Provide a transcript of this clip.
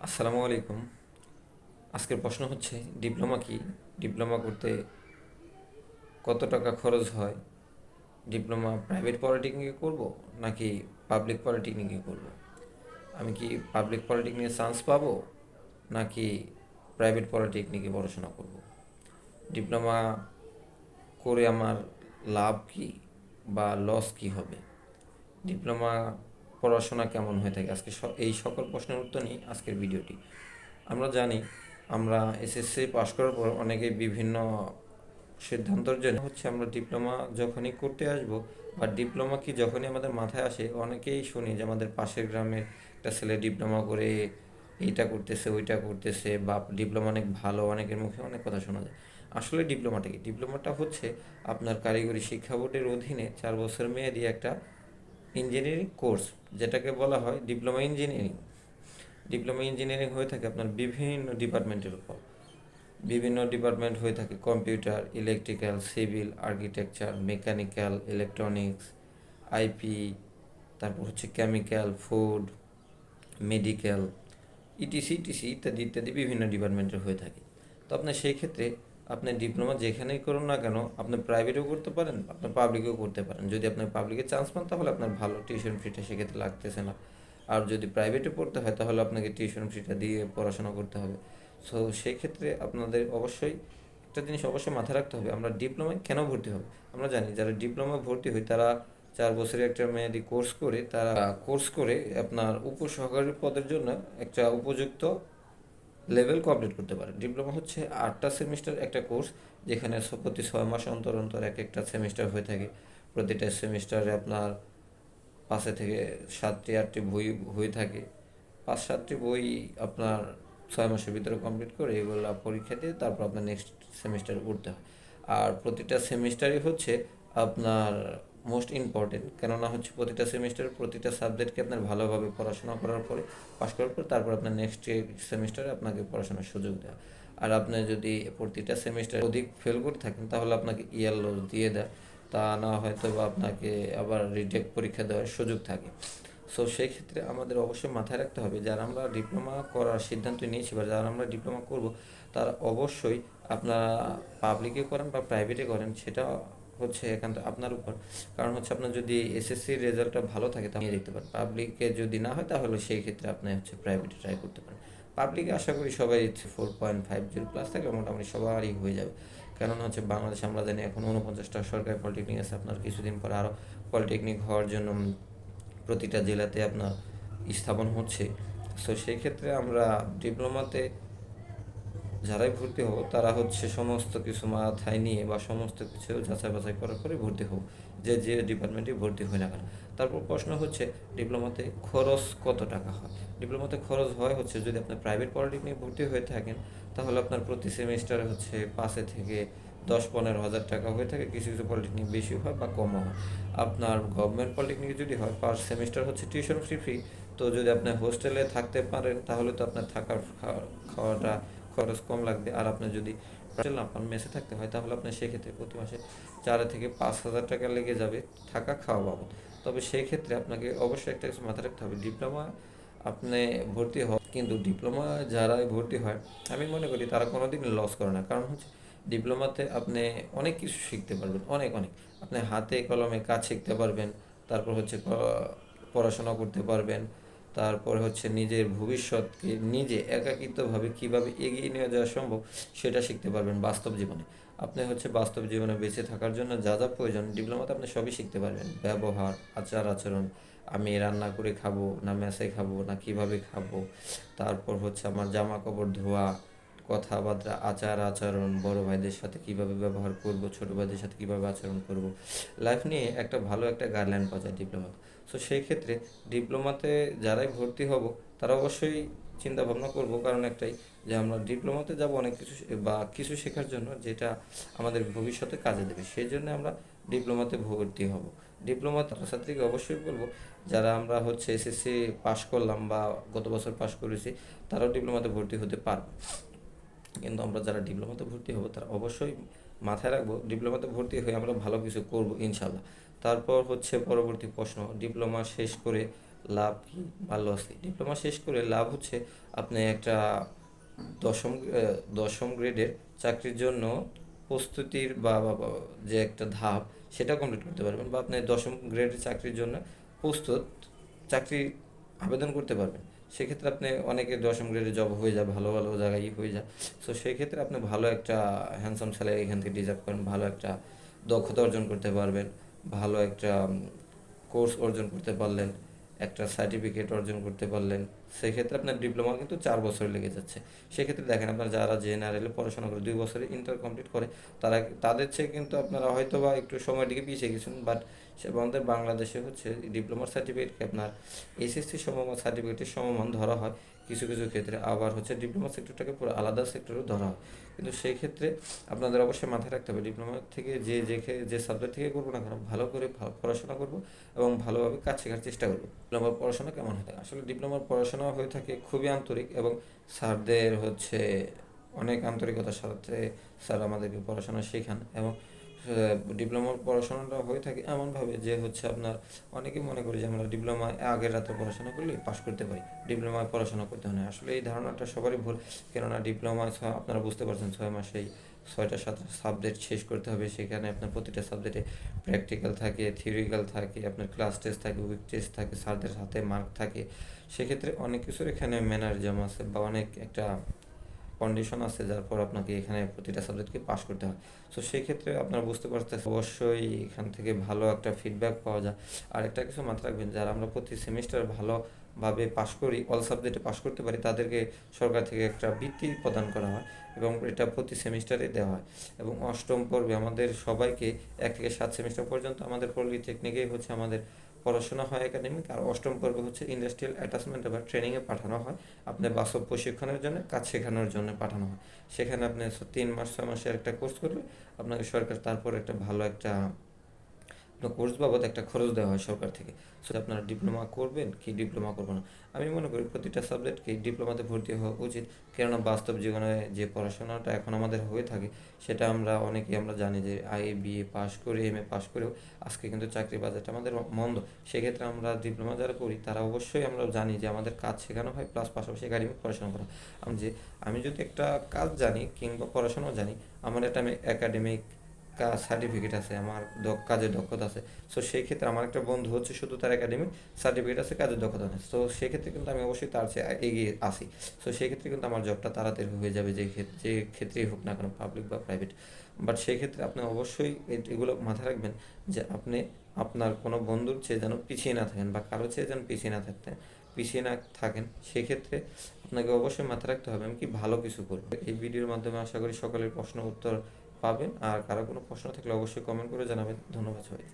আসসালামু আলাইকুম। আজকের প্রশ্ন হচ্ছে ডিপ্লোমা কি? ডিপ্লোমা করতে কত টাকা খরচ হয়? ডিপ্লোমা প্রাইভেট পলিটেকনিকে করব নাকি পাবলিক পলিটেকনিকে করব? আমি কি পাবলিক পলিটেকনিকে চান্স পাবো নাকি প্রাইভেট পলিটেকনিকে পড়াশোনা করব? ডিপ্লোমা করে আমার লাভ কি বা লস কি হবে? ডিপ্লোমা পড়াশোনা কেমন হয়ে থাকে? আজকে এই সকল প্রশ্নের উত্তর নিয়ে আজকের ভিডিওটি। আমরা জানি আমরা এসএসসি পাশ করার পর অনেকে বিভিন্ন সিদ্ধান্তর জন্য হচ্ছে আমরা ডিপ্লোমা যখনই করতে আসব বা ডিপ্লোমা কি যখনই আমাদের মাথায় আসে অনেকেই শুনি যে আমাদের পাশের গ্রামের একটা ছেলে ডিপ্লোমা করে এইটা করতেছে ওইটা করতেছে বা ডিপ্লোমা অনেক ভালো, অনেকের মুখে অনেক কথা শোনা যায়। আসলে ডিপ্লোমাটা কি? ডিপ্লোমাটা হচ্ছে আপনার কারিগরি শিক্ষা বোর্ডের অধীনে 4 বছর মেয়াদি একটা ইঞ্জিনিয়ারিং কোর্স, যেটাকে বলা হয় ডিপ্লোমা ইঞ্জিনিয়ারিং। ডিপ্লোমা ইঞ্জিনিয়ারিং হয়ে থাকে আপনার বিভিন্ন ডিপার্টমেন্টের উপর। বিভিন্ন ডিপার্টমেন্ট হয়ে থাকে computer, electrical, civil, architecture, mechanical, electronics, IP, তারপর হচ্ছে chemical, food, medical, etc etc ইত্যাদি ইত্যাদি বিভিন্ন ডিপার্টমেন্টের হয়ে থাকে। তো আপনার সেই ক্ষেত্রে আপনি ডিপ্লোমা যেখানেই করুন না কেন আপনি প্রাইভেটেও করতে পারেন, আপনি পাবলিকেও করতে পারেন। যদি আপনি পাবলিকে চান্স পান তাহলে আপনার ভালো টিউশন ফিটা সেক্ষেত্রে লাগতেছে না। আর যদি প্রাইভেটে পড়তে হয় তাহলে আপনাকে টিউশন ফিটা দিয়ে পড়াশোনা করতে হবে। সো সেই ক্ষেত্রে আপনাদের অবশ্যই একটা জিনিস অবশ্যই মাথায় রাখতে হবে, আমরা ডিপ্লোমায় কেন ভর্তি হব। আমরা জানি যারা ডিপ্লোমা ভর্তি হয় তারা 4 বছরের একটা মেয়াদি কোর্স করে আপনার উপসহকারী পদের জন্য একটা উপযুক্ত লেভেল কমপ্লিট করতে পারে। ডিপ্লোমা হচ্ছে 8টা সেমিস্টার একটা কোর্স, যেখানে প্রতি 6 মাস অন্তর অন্তর এক একটা সেমিস্টার হয়ে থাকে। প্রতিটা সেমিস্টারে আপনার 5 থেকে 7টি 8টি বই হয়ে থাকে। 5 7টি বই আপনার 6 মাসের ভিতরে কমপ্লিট করে এগুলো পরীক্ষা দিয়ে তারপর আপনার নেক্সট সেমিস্টারে উঠতে হয়। আর প্রতিটা সেমিস্টারই হচ্ছে আপনার মোস্ট ইম্পর্টেন্ট, কেননা হচ্ছে প্রতিটা সেমিস্টার প্রতিটা সাবজেক্টকে আপনার ভালোভাবে পড়াশোনা করার পরে পাশ করার পর তারপর আপনার নেক্সট সেমিস্টারে আপনাকে পড়াশোনার সুযোগ দেয়। আর আপনি যদি প্রতিটা সেমিস্টার অধিক ফেল করে থাকেন তাহলে আপনাকে ইয়ার লস দিয়ে দেয়, তা না হয়তো বা আপনাকে আবার রিটেক পরীক্ষা দেওয়ার সুযোগ থাকে। সো সেই ক্ষেত্রে আমাদের অবশ্যই মাথায় রাখতে হবে যারা আমরা ডিপ্লোমা করার সিদ্ধান্ত নিয়েছি বা যারা আমরা ডিপ্লোমা করব তারা অবশ্যই আপনারা পাবলিকে করেন বা প্রাইভেটে করেন সেটা হচ্ছে একান্ত আপনার উপর। কারণ হচ্ছে আপনার যদি এসএসসির রেজাল্টটা ভালো থাকে তাহলে দেখতে পারেন, পাবলিকে যদি না হয় তাহলে সেই ক্ষেত্রে আপনি হচ্ছে প্রাইভেটে ট্রাই করতে পারেন। পাবলিকে আশা করি সবাই 4.50 প্লাস থাকলে মোটামুটি সবারই হয়ে যাবে। কেননা হচ্ছে বাংলাদেশে আমরা জানি এখন 49টা সরকারি পলিটেকনিক আছে, আপনার কিছুদিন পর আরও পলিটেকনিক হওয়ার জন্য প্রতিটা জেলাতে আপনার স্থাপন হচ্ছে। সো সেই ক্ষেত্রে আমরা ডিপ্লোমাতে যারাই ভর্তি হব তারা হচ্ছে সমস্ত কিছু মাথায় নিয়ে বা সমস্ত কিছু যাচাই বাছাই করার পরে ভর্তি হব, যে যে ডিপার্টমেন্টে ভর্তি হয় না কেন। তারপর প্রশ্ন হচ্ছে ডিপ্লোমাতে খরচ কত টাকা হয়? ডিপ্লোমাতে খরচ হয় হচ্ছে যদি আপনি প্রাইভেট পলিটেকনিকে ভর্তি হয়ে থাকেন তাহলে আপনার প্রতি সেমিস্টারে হচ্ছে 5 থেকে 10 15 হাজার টাকা হয়ে থাকে। কিছু কিছু পলিটেকনিক বেশি হয় বা কমও হয়। আপনার গভর্নমেন্ট পলিটেকনিকে যদি হয় পার সেমিস্টার হচ্ছে টিউশন ফ্রি। তো যদি আপনি হোস্টেলে থাকতে পারেন তাহলে তো আপনার থাকার খাওয়াটা খরচ কম লাগবে। আর আপনি যদি হোস্টেল না পান, মেসে থাকতে হয়, তাহলে আপনার সেক্ষেত্রে প্রতি মাসে 4 থেকে 5 হাজার টাকা লেগে যাবে থাকা খাওয়া বাবদ। তবে সেই ক্ষেত্রে আপনাকে অবশ্যই একটা কিছু মাথায় রাখতে হবে, ডিপ্লোমা আপনি ভর্তি হন কিন্তু ডিপ্লোমা যারা ভর্তি হয় আমি মনে করি তারা কোনোদিন লস করে না। কারণ হচ্ছে ডিপ্লোমাতে আপনি অনেক কিছু শিখতে পারবেন, অনেক অনেক আপনি হাতে কলমে কাজ শিখতে পারবেন। তারপর হচ্ছে পড়াশোনা করতে পারবেন। তারপর হচ্ছে নিজের ভবিষ্যৎকে নিজে একাকিত্বভাবে কীভাবে এগিয়ে নিয়ে যাওয়া সম্ভব সেটা শিখতে পারবেন বাস্তব জীবনে। আপনি হচ্ছে বাস্তব জীবনে বেঁচে থাকার জন্য যা যা প্রয়োজন ডিপ্লোমাতে আপনি সবই শিখতে পারবেন। ব্যবহার, আচার আচরণ, আমি রান্না করে খাবো না মেসে খাবো না কিভাবে খাবো, তারপর হচ্ছে আমার জামা কাপড় ধোয়া, কথাবার্তা, আচার আচরণ, বড় ভাইদের সাথে কিভাবে ব্যবহার করব, ছোট ভাইদের সাথে কিভাবে আচরণ করব, লাইফ নিয়ে একটা ভালো একটা গাইডলাইন পাওয়া যায় ডিপ্লোমাতে। সো সেই ক্ষেত্রে ডিপ্লোমাতে যারাই ভর্তি হব তারা অবশ্যই চিন্তা ভাবনা করব, কারণ একটাই যে আমরা ডিপ্লোমাতে যাব অনেক কিছু বা কিছু শেখার জন্য যেটা আমাদের ভবিষ্যতে কাজে দেবে, সেই জন্য আমরা ডিপ্লোমাতে ভর্তি হব। ডিপ্লোমা ছাত্রছাত্রীকে অবশ্যই বলবো যারা আমরা হচ্ছে এসএসসি পাশ করলাম বা গত বছর পাশ করেছি তারাও ডিপ্লোমাতে ভর্তি হতে পারবে। কিন্তু আমরা যারা ডিপ্লোমাতে ভর্তি হব তারা অবশ্যই মাথায় রাখবো ডিপ্লোমাতে ভর্তি হয়ে আমরা ভালো কিছু করব ইনশাল্লাহ। তারপর হচ্ছে পরবর্তী প্রশ্ন, ডিপ্লোমা শেষ করে লাভ কি বা লস কি? ডিপ্লোমা শেষ করে লাভ হচ্ছে আপনি একটা দশম দশম গ্রেডের চাকরির জন্য প্রস্তুতির বা যে একটা ধাপ সেটা কমপ্লিট করতে পারবেন, বা আপনি দশম গ্রেডের চাকরির জন্য প্রস্তুত চাকরি আবেদন করতে পারবেন। সেক্ষেত্রে আপনি অনেকে দশম গ্রেডের জব হয়ে যায়, ভালো ভালো জায়গায় হয়ে যায়। সো সেই ক্ষেত্রে আপনি ভালো একটা হ্যান্ডসাম স্যালারি এখান থেকে ডিজার্ভ করেন, ভালো একটা দক্ষতা অর্জন করতে পারবেন, ভালো একটা কোর্স অর্জন করতে পারলেন, একটা সার্টিফিকেট অর্জন করতে পারলেন। সেক্ষেত্রে আপনার ডিপ্লোমা কিন্তু 4 বছর লেগে যাচ্ছে। সেক্ষেত্রে দেখেন আপনার যারা জেনারেলে পড়াশোনা করে 2 বছরে ইন্টার কমপ্লিট করে, তারা তাদের চেয়ে কিন্তু আপনারা হয়তো বা একটু সময়ের দিকে পিছিয়ে গেছেন, বাট সে আমাদের বাংলাদেশে হচ্ছে ডিপ্লোমার সার্টিফিকেটকে আপনার এসএসসি সমমান সার্টিফিকেটের সমমান ধরা হয় কিছু কিছু ক্ষেত্রে, আবার হচ্ছে ডিপ্লোমা সেক্টরটাকে পুরো আলাদা সেক্টরেও ধরা হয়। কিন্তু সেই ক্ষেত্রে আপনাদের অবশ্যই মাথায় রাখতে হবে ডিপ্লোমা থেকে যে সাবজেক্ট থেকে করবো না কেন, ভালো করে পড়াশোনা করবো এবং ভালোভাবে কাজ শেখার চেষ্টা করবো। ডিপ্লোমার পড়াশোনা কেমন হয়ে থাকে? আসলে ডিপ্লোমার পড়াশোনা হয়ে থাকে খুবই আন্তরিক, এবং স্যারদের হচ্ছে অনেক আন্তরিকতার সাথে স্যার আমাদেরকে পড়াশোনা শেখান। এবং ডিপ্লোমার পড়াশোনাটা হয়ে থাকে এমনভাবে যে হচ্ছে আপনার অনেকেই মনে করি যে আমরা ডিপ্লোমা আগের রাতে পড়াশোনা করলে পাশ করতে পারি, ডিপ্লোমায় পড়াশোনা করতে হয় না। আসলে এই ধারণাটা সবারই ভুল। কেননা ডিপ্লোমা আপনারা বুঝতে পারছেন 6 মাসেই 6টা 7টা সাবজেক্ট শেষ করতে হবে। সেখানে আপনার প্রতিটা সাবজেক্টে প্র্যাকটিক্যাল থাকে, থিওরিক্যাল থাকে, আপনার ক্লাস টেস্ট থাকে, উইক টেস্ট থাকে, স্যারদের হাতে মার্ক থাকে। সেক্ষেত্রে অনেক কিছুর এখানে ম্যানারিজম আছে বা অনেক একটা কন্ডিশন আছে, যার পর আপনাকে এখানে প্রতিটা সাবজেক্টকে পাস করতে হয়। সো সেই ক্ষেত্রে আপনারা বুঝতে পারতেছেন অবশ্যই এখান থেকে ভালো একটা ফিডব্যাক পাওয়া যায়। আর একটা কিছু মাথায় রাখবেন, যারা আমরা প্রতি সেমিস্টার ভালোভাবে পাস করি, অল সাবজেক্টে পাস করতে পারি, তাদেরকে সরকার থেকে একটা বৃত্তি প্রদান করা হয় এবং এটা প্রতি সেমিস্টারে দেওয়া হয়। এবং অষ্টম পর্বে আমাদের সবাইকে 1 থেকে 7 সেমিস্টার পর্যন্ত আমাদের পলিটেকনিকেই হচ্ছে আমাদের পড়াশোনা হয় একাডেমিক, আর অষ্টম পর্বে হচ্ছে ইন্ডাস্ট্রিয়াল অ্যাটাচমেন্ট বা ট্রেনিংয়ে পাঠানো হয়। আপনার বাস্তব প্রশিক্ষণের জন্য, কাজ শেখানোর জন্য পাঠানো হয়। সেখানে আপনি 3 মাস 6 মাসের একটা কোর্স করলে আপনাকে সরকার তারপর একটা ভালো একটা কোর্স বাবদ একটা খরচ দেওয়া হয় সরকার থেকে। সো আপনারা ডিপ্লোমা করবেন কি ডিপ্লোমা করবেন না, আমি মনে করি প্রতিটা সাবজেক্টকে ডিপ্লোমাতে ভর্তি হওয়া উচিত। কেননা বাস্তব জীবনে যে পড়াশোনাটা এখন আমাদের হয়ে থাকে, সেটা আমরা অনেকেই আমরা জানি যে বিএ পাস করে এমএ পাস করেও আজকে কিন্তু চাকরি বাজারটা আমাদের মন্দ। সেক্ষেত্রে আমরা ডিপ্লোমা যারা করি তারা অবশ্যই আমরা জানি যে আমাদের কাজ শেখানো হয়, প্লাস পাশাপাশি একাডেমিক পড়াশোনা করা হয়। আমি যদি একটা কাজ জানি কিংবা পড়াশোনাও জানি, আমার একটা আমি একাডেমিক সার্টিফিকেট আছে, আমার কাজের দক্ষতা আছে। সো সেই ক্ষেত্রে আমার একটা বন্ধু হচ্ছে শুধু তার একাডেমিক সার্টিফিকেট আছে, কাজের দক্ষতা নেই। তো সেক্ষেত্রে কিন্তু আমি অবশ্যই তার চেয়ে এগিয়ে আসি। সো সেই ক্ষেত্রে কিন্তু আমার জবটা তাড়াতাড়ি হয়ে যাবে, যে ক্ষেত্রেই হোক না কেন, পাবলিক বা প্রাইভেট। বাট সেই ক্ষেত্রে আপনি অবশ্যই এগুলো মাথায় রাখবেন যে আপনি আপনার কোনো বন্ধুর চেয়ে যেন পিছিয়ে না থাকেন, বা কারো চেয়ে যেন পিছিয়ে না থাকেন। সেক্ষেত্রে আপনাকে অবশ্যই মাথায় রাখতে হবে আমি কি ভালো কিছু করবো। এই ভিডিওর মাধ্যমে আশা করি সকলের প্রশ্ন উত্তর পাবেন। আর কারো কোনো প্রশ্ন থাকলে অবশ্যই কমেন্ট করে জানাবেন। ধন্যবাদ সবাই।